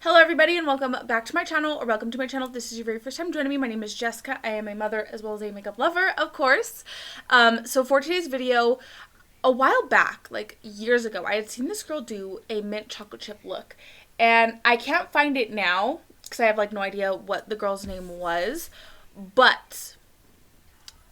Hello everybody and welcome back to my channel, or welcome to my channel if this is your very first time joining me. My name is Jessica. I am a mother as well as a makeup lover, of course. So for today's video, a while back, like years ago, I had seen this girl do a mint chocolate chip look. And I can't find it now because I have like no idea what the girl's name was. But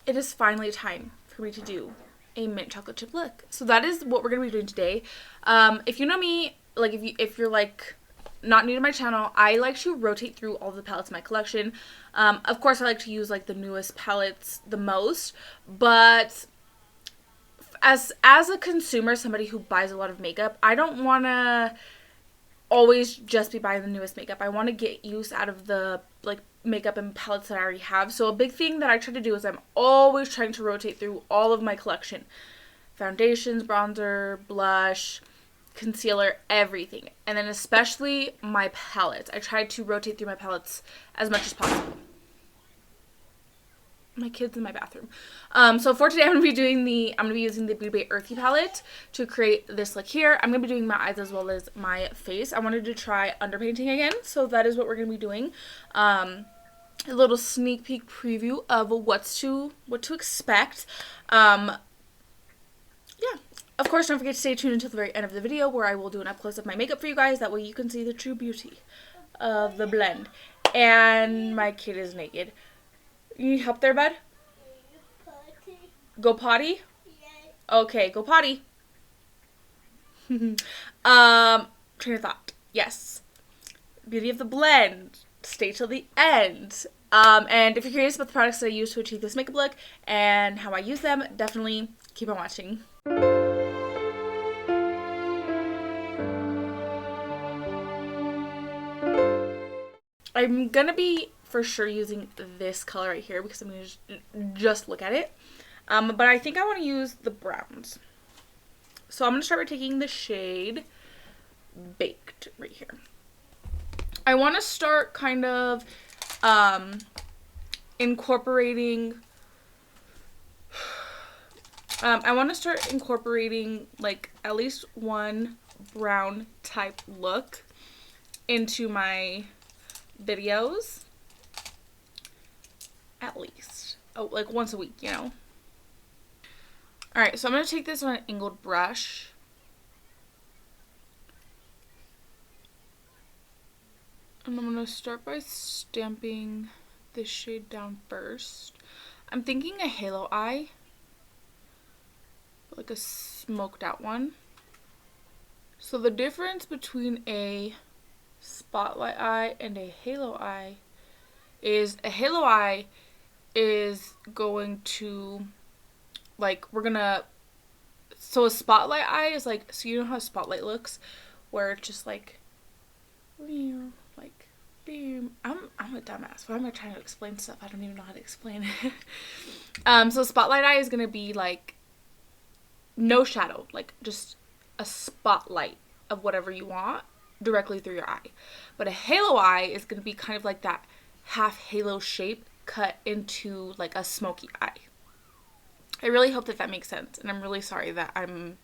it is finally time for me to do a mint chocolate chip look. So that is what we're going to be doing today. If you know me, like if you're like not new to my channel, I like to rotate through all the palettes in my collection. Of course, I like to use like the newest palettes the most, but as a consumer, somebody who buys a lot of makeup, I don't want to always just be buying the newest makeup. I want to get use out of the like makeup and palettes that I already have. So a big thing that I try to do is I'm always trying to rotate through all of my collection. Foundations, bronzer, blush, concealer, everything. And then especially my palettes. I try to rotate through my palettes as much as possible. My kid's in my bathroom. So for today I'm gonna be using the Beauty Bay Earthy palette to create this look here. I'm gonna be doing my eyes as well as my face. I wanted to try underpainting again, so that is what we're gonna be doing. A little sneak peek preview of what to expect. Yeah. Of course, don't forget to stay tuned until the very end of the video where I will do an up-close of my makeup for you guys. That way you can see the true beauty of the blend. And my kid is naked. You need help there, bud? Go potty? Okay, go potty. Train of thought. Yes. Beauty of the blend. Stay till the end. And if you're curious about the products that I use to achieve this makeup look and how I use them, definitely keep on watching. I'm gonna be for sure using this color right here because I'm gonna just look at it. But I think I want to use the browns. So I'm gonna start by taking the shade Baked right here. I want to start kind of incorporating. I want to start incorporating like at least one brown type look into my videos, at least. Oh, like once a week, you know. Alright, so I'm going to take this on an angled brush. And I'm going to start by stamping this shade down first. I'm thinking a halo eye. Like a smoked out one. So the difference between a spotlight eye and a halo eye is a halo eye is going to like so a spotlight eye is like, so you know how a spotlight looks where it's just like beam. I'm a dumbass. Why am I trying to explain stuff I don't even know how to explain it? So spotlight eye is gonna be like no shadow, like just a spotlight of whatever you want directly through your eye. But a halo eye is going to be kind of like that half halo shape cut into like a smoky eye. I really hope that makes sense, and I'm really sorry that I'm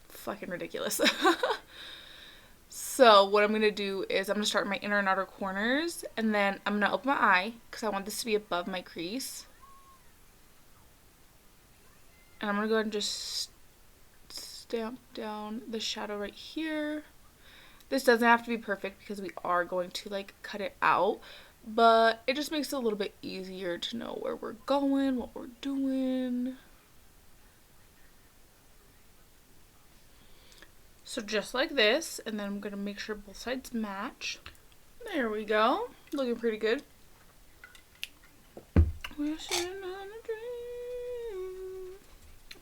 fucking ridiculous. So what I'm going to do is I'm going to start my inner and outer corners, and then I'm going to open my eye because I want this to be above my crease. And I'm going to go ahead and just stamp down the shadow right here. This doesn't have to be perfect because we are going to like cut it out, but it just makes it a little bit easier to know where we're going, what we're doing. So just like this, and then I'm going to make sure both sides match. There we go. Looking pretty good. Wishing on a dream.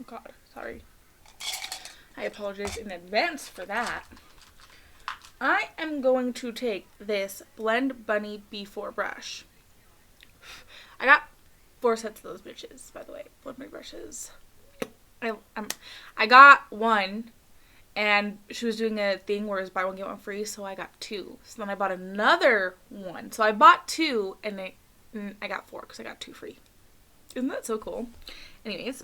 Oh god, sorry. I apologize in advance for that. I am going to take this Blend Bunny B4 brush. I got 4 sets of those bitches, by the way. Blend Bunny brushes. I got one, and she was doing a thing where it was buy one get one free, so I got 2. So then I bought another one. So I bought 2, and I got 4 because I got 2 free. Isn't that so cool? Anyways,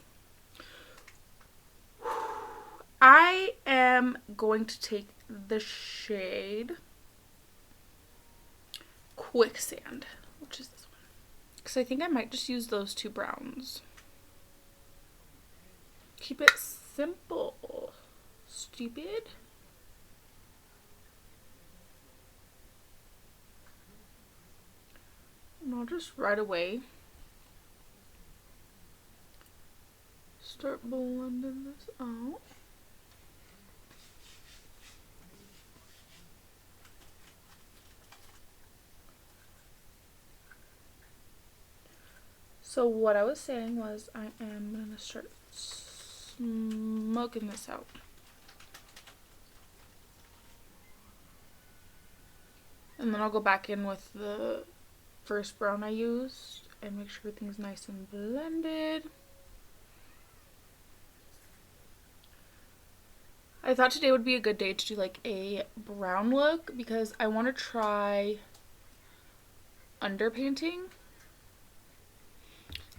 I am going to take the shade Quicksand, which is this one. Because I think I might just use those two browns. Keep it simple. Stupid. And I'll just right away start blending this out. So what I was saying was I am going to start smoking this out. And then I'll go back in with the first brown I used and make sure everything's nice and blended. I thought today would be a good day to do like a brown look because I want to try underpainting.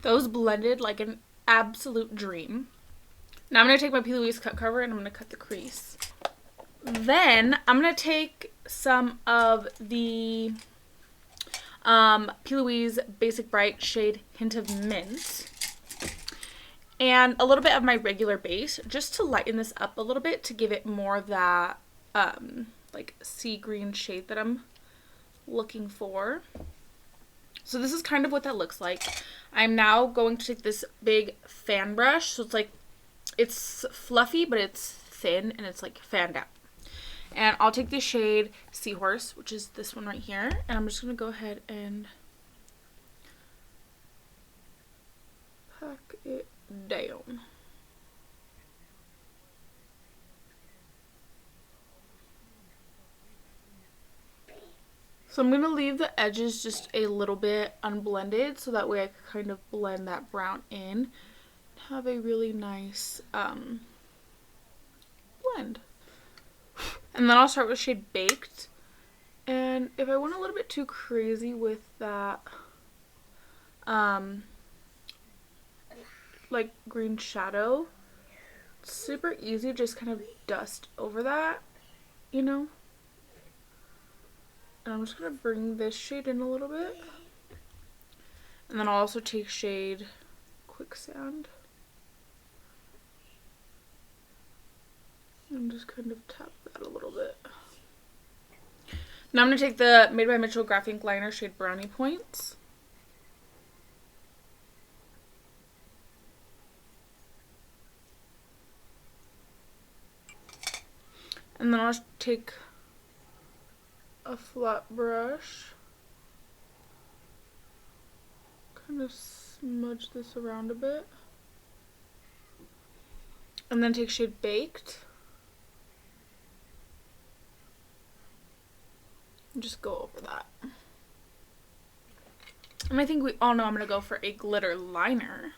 Those blended like an absolute dream. Now I'm going to take my P.Louise cut cover and I'm going to cut the crease. Then I'm going to take some of the P.Louise Basic Bright shade Hint of Mint and a little bit of my regular base just to lighten this up a little bit to give it more of that like sea green shade that I'm looking for. So this is kind of what that looks like. I'm now going to take this big fan brush. So it's like, it's fluffy, but it's thin and it's like fanned out. And I'll take the shade Seahorse, which is this one right here. And I'm just going to go ahead and pack it down. So I'm going to leave the edges just a little bit unblended so that way I can kind of blend that brown in. Have a really nice blend. And then I'll start with shade Baked. And if I went a little bit too crazy with that like green shadow, it's super easy, just kind of dust over that, you know. And I'm just going to bring this shade in a little bit. And then I'll also take shade Quicksand. And just kind of tap that a little bit. Now I'm going to take the Made by Mitchell Graphic Ink Liner shade Brownie Points. And then I'll take a flat brush, kind of smudge this around a bit, and then take shade Baked and just go over that. And I think we all know I'm going to go for a glitter liner,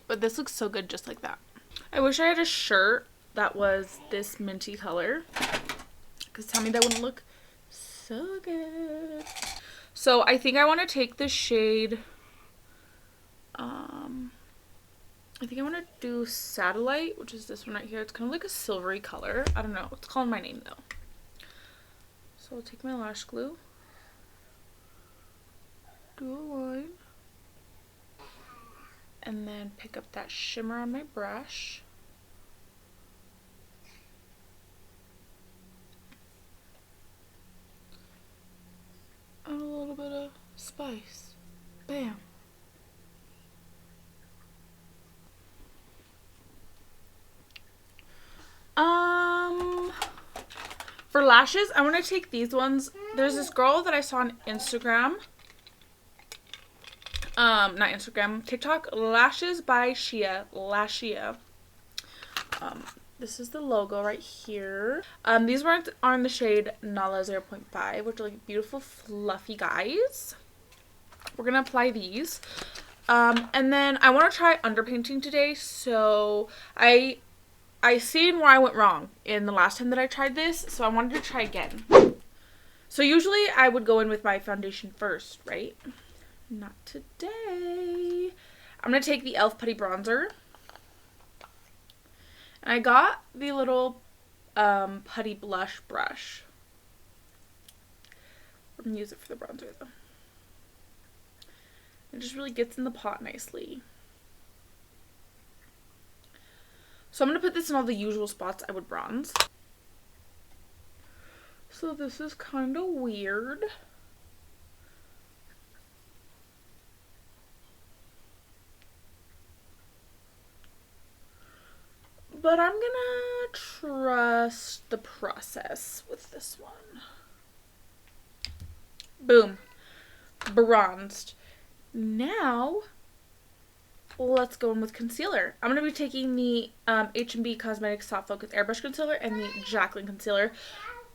but this looks so good just like that. I wish I had a shirt that was this minty color, because tell me that wouldn't look so good. So I think I want to take the shade, I think I want to do Satellite, which is this one right here. It's kind of like a silvery color. I don't know. It's calling my name though. So I'll take my lash glue, do a line, and then pick up that shimmer on my brush. And a little bit of spice. Bam. For lashes, I want to take these ones. There's this girl that I saw on Instagram. Not Instagram, TikTok. Lashes by Lashea. This is the logo right here. These ones are in the shade Nala 0.5, which are like beautiful fluffy guys. We're gonna apply these. And then I want to try underpainting today, so I seen where I went wrong in the last time that I tried this, so I wanted to try again. So usually I would go in with my foundation first, right? Not today. I'm going to take the e.l.f. Putty Bronzer. And I got the little Putty Blush brush. We're and use it for the bronzer though. It just really gets in the pot nicely. So I'm going to put this in all the usual spots I would bronze. So this is kind of weird. But I'm gonna trust the process with this one. Boom. Bronzed. Now, let's go in with concealer. I'm going to be taking the H&B Cosmetics Soft Focus Airbrush Concealer and the Jaclyn Concealer.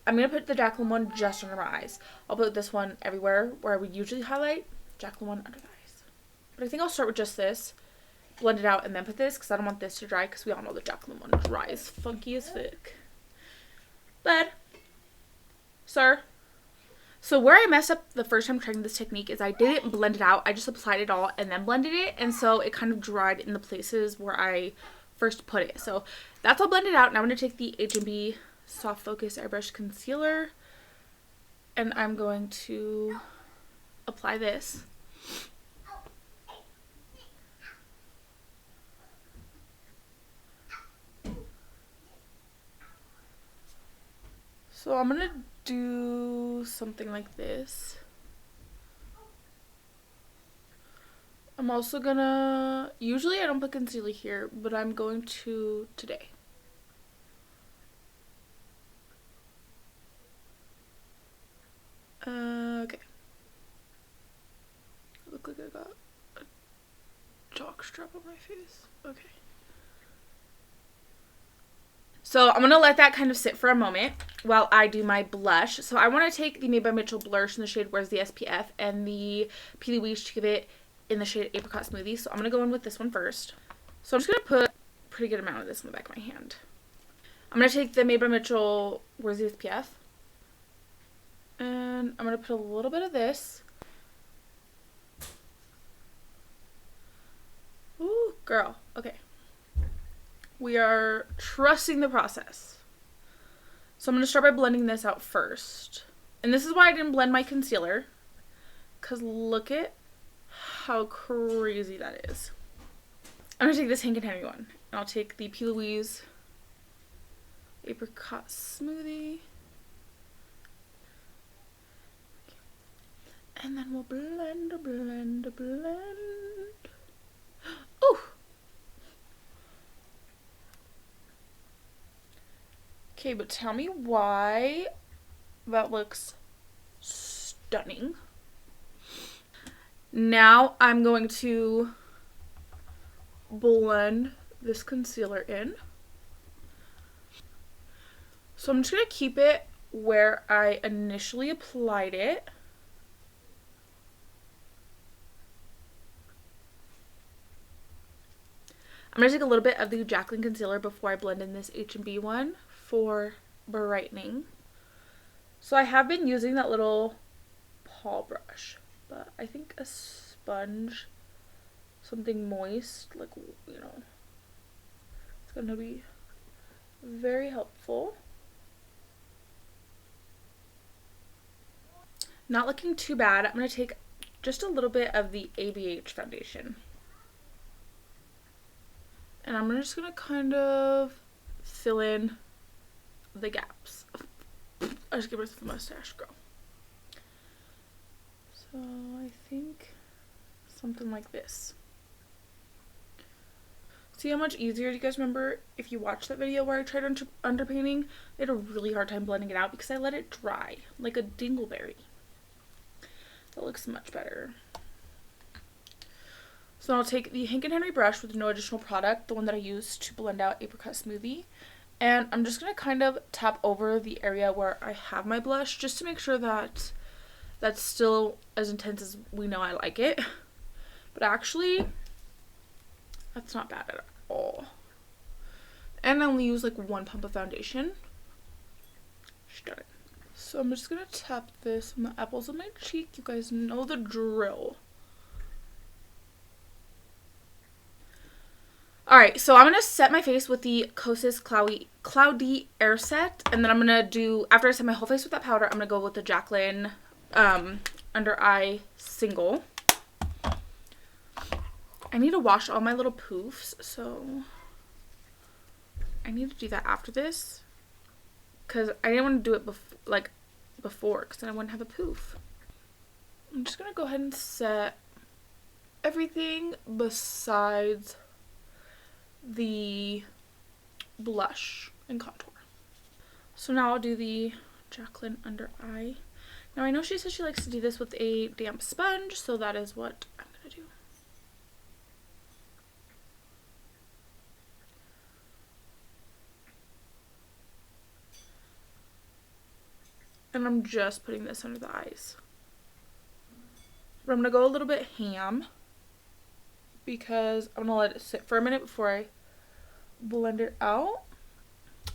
I'm going to put the Jaclyn one just under my eyes. I'll put this one everywhere where I would usually highlight. Jaclyn one under the eyes. But I think I'll start with just this. Blend it out and then put this because I don't want this to dry because we all know the Jaclyn one dries funky as fuck. But, sir. So where I messed up the first time trying this technique is I didn't blend it out. I just applied it all and then blended it. And so it kind of dried in the places where I first put it. So that's all blended out. Now I'm going to take the H&B Soft Focus Airbrush Concealer. And I'm going to apply this. So I'm going to do something like this. I'm also gonna, usually I don't put concealer here, but I'm going to today. Okay. Look like I got a chalk strap on my face. Okay. So I'm going to let that kind of sit for a moment while I do my blush. So I want to take the Made by Mitchell Blursh in the shade Where's the SPF and the P.Louise to give it in the shade Apricot Smoothie. So I'm going to go in with this one first. So I'm just going to put a pretty good amount of this in the back of my hand. I'm going to take the Made by Mitchell Where's the SPF. And I'm going to put a little bit of this. Ooh, girl. Okay. We are trusting the process. So I'm going to start by blending this out first. And this is why I didn't blend my concealer. Because look at how crazy that is. I'm going to take this Hank and Henry one. And I'll take the P.Louise Apricot Smoothie. And then we'll blend. Ooh! Okay, but tell me why that looks stunning. Now I'm going to blend this concealer in. So I'm just going to keep it where I initially applied it. I'm going to take a little bit of the Jaclyn concealer before I blend in this H&B one for brightening. So I have been using that little paw brush, but I think a sponge, something moist, like, you know, it's going to be very helpful. Not looking too bad. I'm going to take just a little bit of the ABH foundation. And I'm just going to kind of fill in the gaps. I just give her the mustache, girl. So I think something like this. See how much easier, do you guys remember if you watched that video where I tried underpainting? I had a really hard time blending it out because I let it dry like a dingleberry. That looks much better. So I'll take the Hank & Henry brush with no additional product, the one that I used to blend out Apricot Smoothie. And I'm just going to kind of tap over the area where I have my blush just to make sure that that's still as intense as we know I like it. But actually, that's not bad at all. And I only use like one pump of foundation. Stunning. So I'm just going to tap this on the apples of my cheek. You guys know the drill. Alright, so I'm going to set my face with the Kosas Cloudy Air Set. And then I'm going to do, after I set my whole face with that powder, I'm going to go with the Jaclyn under eye single. I need to wash all my little poofs, so I need to do that after this, because I didn't want to do it before, because then I wouldn't have a poof. I'm just gonna go ahead and set everything besides the blush and contour. So now I'll do the Jaclyn under eye. Now I know she says she likes to do this with a damp sponge, so that is what I'm gonna do. And I'm just putting this under the eyes. But I'm gonna go a little bit ham because I'm gonna let it sit for a minute before I blend it out.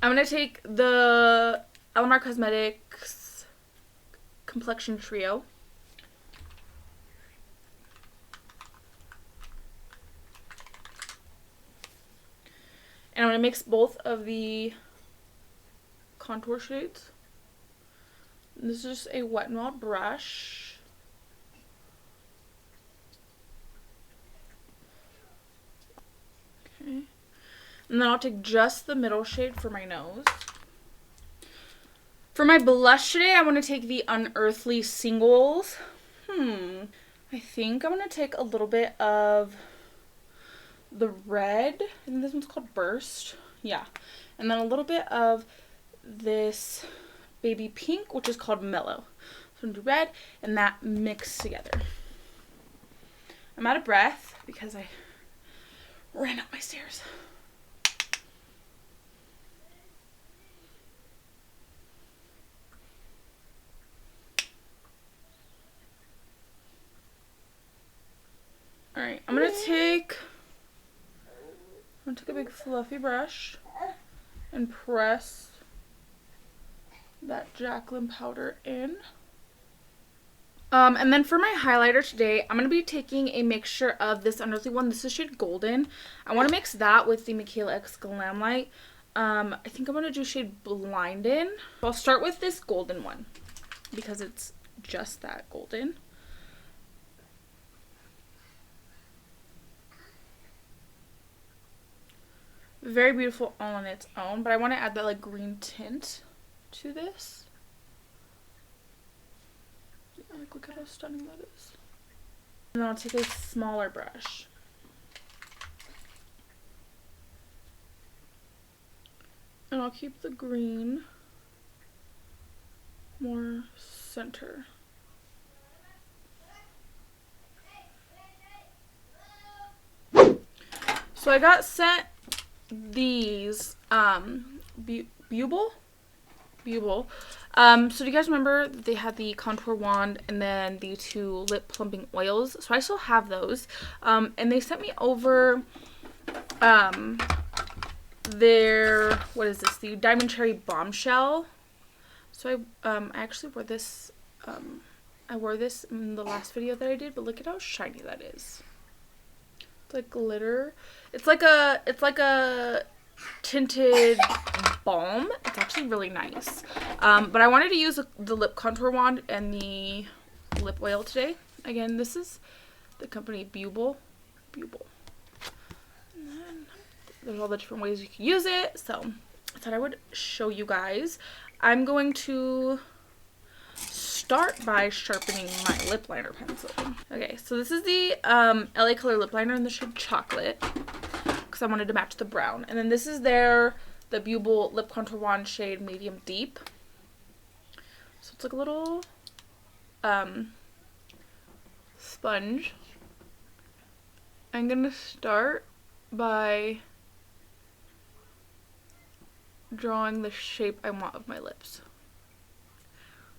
I'm gonna take the Alamar Cosmetics Complexion Trio. And I'm gonna mix both of the contour shades. This is just a Wet n Wild brush. Okay. And then I'll take just the middle shade for my nose. For my blush today, I want to take the Unearthly Singles. I think I'm going to take a little bit of the red. I think this one's called Burst. Yeah. And then a little bit of this baby pink, which is called Mellow. So I'm going to do red and that mixed together. I'm out of breath because I ran up my stairs. Alright, I'm gonna take a big fluffy brush and press that Jaclyn powder in. And then for my highlighter today, I'm going to be taking a mixture of this Unearthly one. This is shade Golden. I want to mix that with the Mikayla X Glamlite. I think I'm going to do shade Blindin'. I'll start with this golden one because it's just that golden. Very beautiful all on its own, but I want to add that like green tint to this. Yeah, like look at how stunning that is. And then I'll take a smaller brush. And I'll keep the green more center. So I got sent these Buble. So do you guys remember they had the contour wand and then the two lip plumping oils? So I still have those. And they sent me over their, what is this? The Diamond Cherry Bombshell. So I actually wore this, I wore this in the last video that I did, but look at how shiny that is. It's like glitter. It's like a tinted balm. It's actually really nice. But I wanted to use the lip contour wand and the lip oil today. Again, this is the company Buble. And then there's all the different ways you can use it. So I thought I would show you guys. I'm going to start by sharpening my lip liner pencil. Okay, so this is the LA Color lip liner in the shade Chocolate because I wanted to match the brown. And then this is the Buble lip contour wand shade Medium Deep. So it's like a little sponge. I'm gonna start by drawing the shape I want of my lips.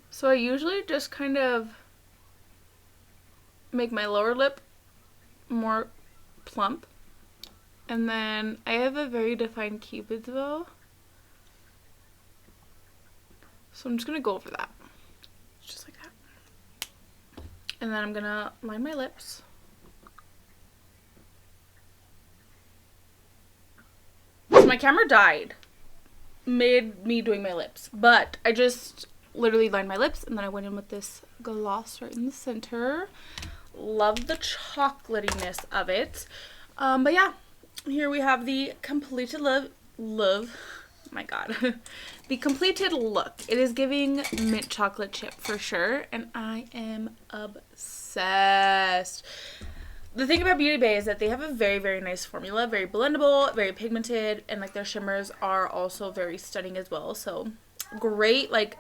So I usually just kind of make my lower lip more plump. And then I have a very defined Cupid's bow. So I'm just going to go over that. Just like that. And then I'm going to line my lips. So my camera died mid me doing my lips. But I just literally lined my lips, and then I went in with this gloss right in the center. Love the chocolatiness of it. But yeah, here we have the completed oh my god. The completed look. It is giving mint chocolate chip for sure, and I am obsessed. The thing about Beauty Bay is that they have a very, very nice formula, very blendable, very pigmented, and like their shimmers are also very stunning as well. So great like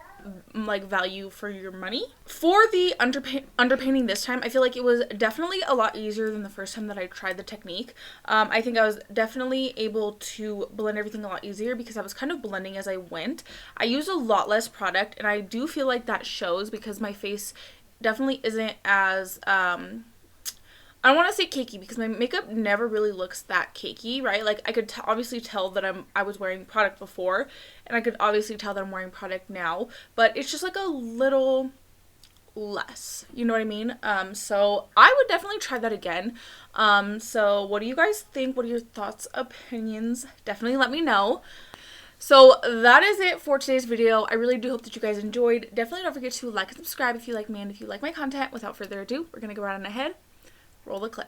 value for your money. For the underpainting this time, I feel like it was definitely a lot easier than the first time that I tried the technique. I think I was definitely able to blend everything a lot easier because I was kind of blending as I went. I used a lot less product, and I do feel like that shows because my face definitely isn't as I don't want to say cakey because my makeup never really looks that cakey, right? Like I could obviously tell that I was wearing product before, and I could obviously tell that I'm wearing product now, but it's just like a little less, you know what I mean? So I would definitely try that again. So what do you guys think? What are your thoughts, opinions? Definitely let me know. So that is it for today's video. I really do hope that you guys enjoyed. Definitely don't forget to like and subscribe if you like me and if you like my content. Without further ado, we're gonna go right on ahead. Roll the clip.